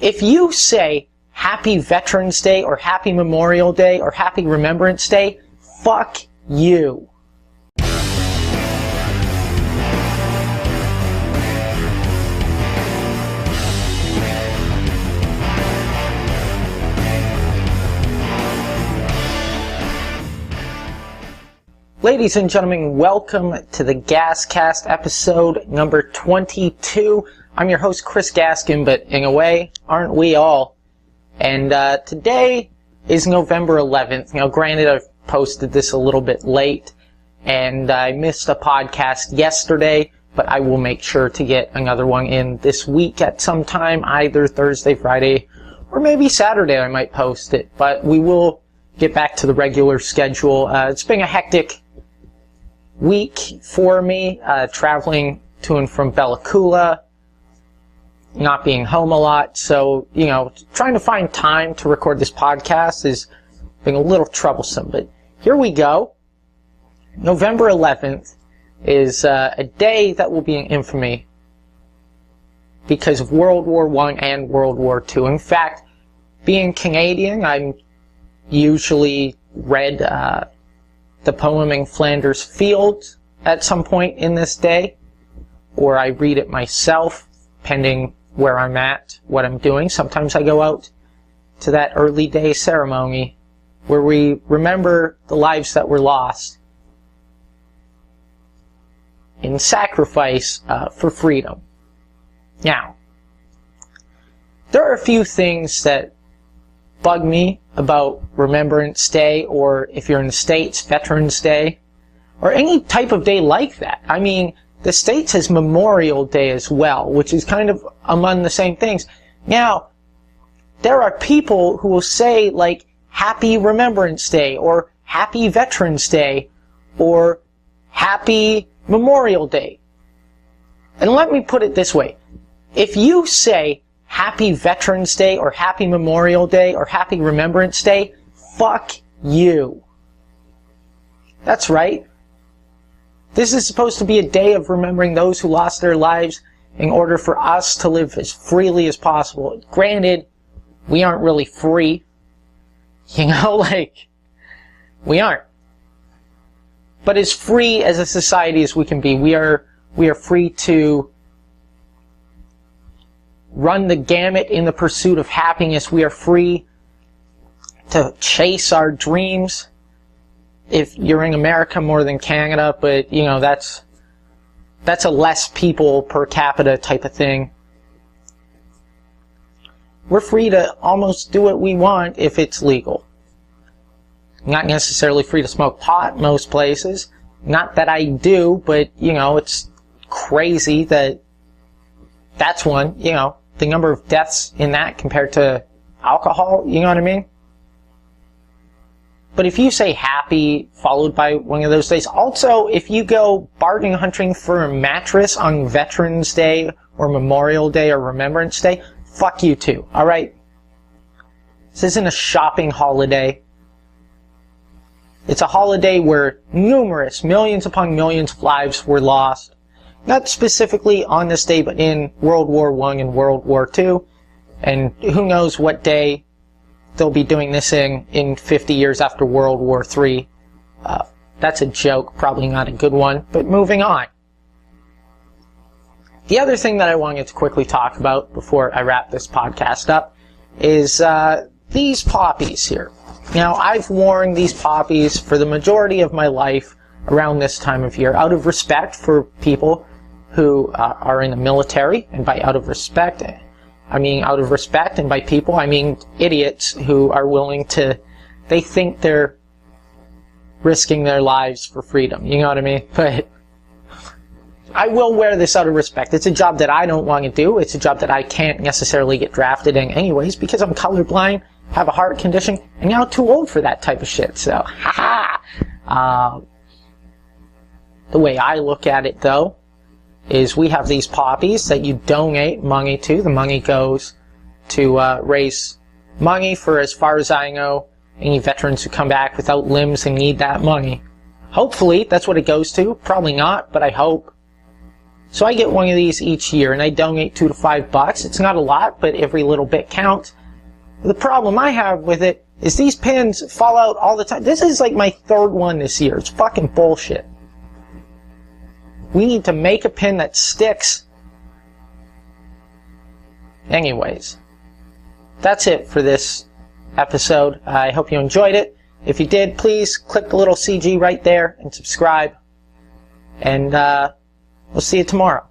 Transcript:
If you say Happy Veterans Day or Happy Memorial Day or Happy Remembrance Day, fuck you. Ladies and gentlemen, welcome to the Gaskast episode number 22. I'm your host, Chris Gaskin, but in a way, aren't we all? And today is November 11th. Now, granted, I've posted this a little bit late, and I missed a podcast yesterday, but I will make sure to get another one in this week at some time, either Thursday, Friday, or maybe Saturday I might post it. But we will get back to the regular schedule. It's been a hectic week for me, traveling to and from Bella Coola, not being home a lot, so, trying to find time to record this podcast has been a little troublesome, but here we go. November 11th is a day that will be in infamy because of World War I and World War II. In fact, being Canadian, I'm usually read the poem in Flanders Fields at some point in this day, or I read it myself, pending where I'm at, what I'm doing. Sometimes I go out to that early day ceremony where we remember the lives that were lost in sacrifice for freedom. Now, there are a few things that bug me about Remembrance Day, or if you're in the States, Veterans Day, or any type of day like that. I mean, the States has Memorial Day as well, which is kind of among the same things. Now, there are people who will say, like, Happy Remembrance Day, or Happy Veterans Day, or Happy Memorial Day. And let me put it this way. If you say Happy Veterans Day, or Happy Memorial Day, or Happy Remembrance Day, fuck you. That's right. This is supposed to be a day of remembering those who lost their lives in order for us to live as freely as possible. Granted, we aren't really free. We aren't. But as free as a society as we can be, we are free to run the gamut in the pursuit of happiness. We are free to chase our dreams. If you're in America more than Canada, but, that's a less people per capita type of thing. We're free to almost do what we want if it's legal. Not necessarily free to smoke pot most places. Not that I do, but, it's crazy that that's one, the number of deaths in that compared to alcohol, you know what I mean? But if you say happy, followed by one of those days, also, if you go bargain hunting for a mattress on Veterans Day, or Memorial Day, or Remembrance Day, fuck you too, alright? This isn't a shopping holiday. It's a holiday where numerous, millions upon millions of lives were lost. Not specifically on this day, but in World War I and World War II. And who knows what day they'll be doing this in 50 years after World War III. That's a joke, probably not a good one, but moving on. The other thing that I wanted to quickly talk about before I wrap this podcast up is these poppies here. Now, I've worn these poppies for the majority of my life around this time of year, out of respect for people who are in the military, and by out of respect, and by people, I mean idiots who are willing to, they think they're risking their lives for freedom, you know what I mean? But I will wear this out of respect. It's a job that I don't want to do. It's a job that I can't necessarily get drafted in anyways, because I'm colorblind, have a heart condition, and now too old for that type of shit, so, haha. The way I look at it, though, is we have these poppies that you donate money to. The money goes to raise money for, as far as I know, any veterans who come back without limbs and need that money. Hopefully, that's what it goes to. Probably not, but I hope. So I get one of these each year, and I donate $2 to $5. It's not a lot, but every little bit counts. The problem I have with it is these pins fall out all the time. This is like my third one this year. It's fucking bullshit. We need to make a pin that sticks. Anyways, that's it for this episode. I hope you enjoyed it. If you did, please click the little CG right there and subscribe. And we'll see you tomorrow.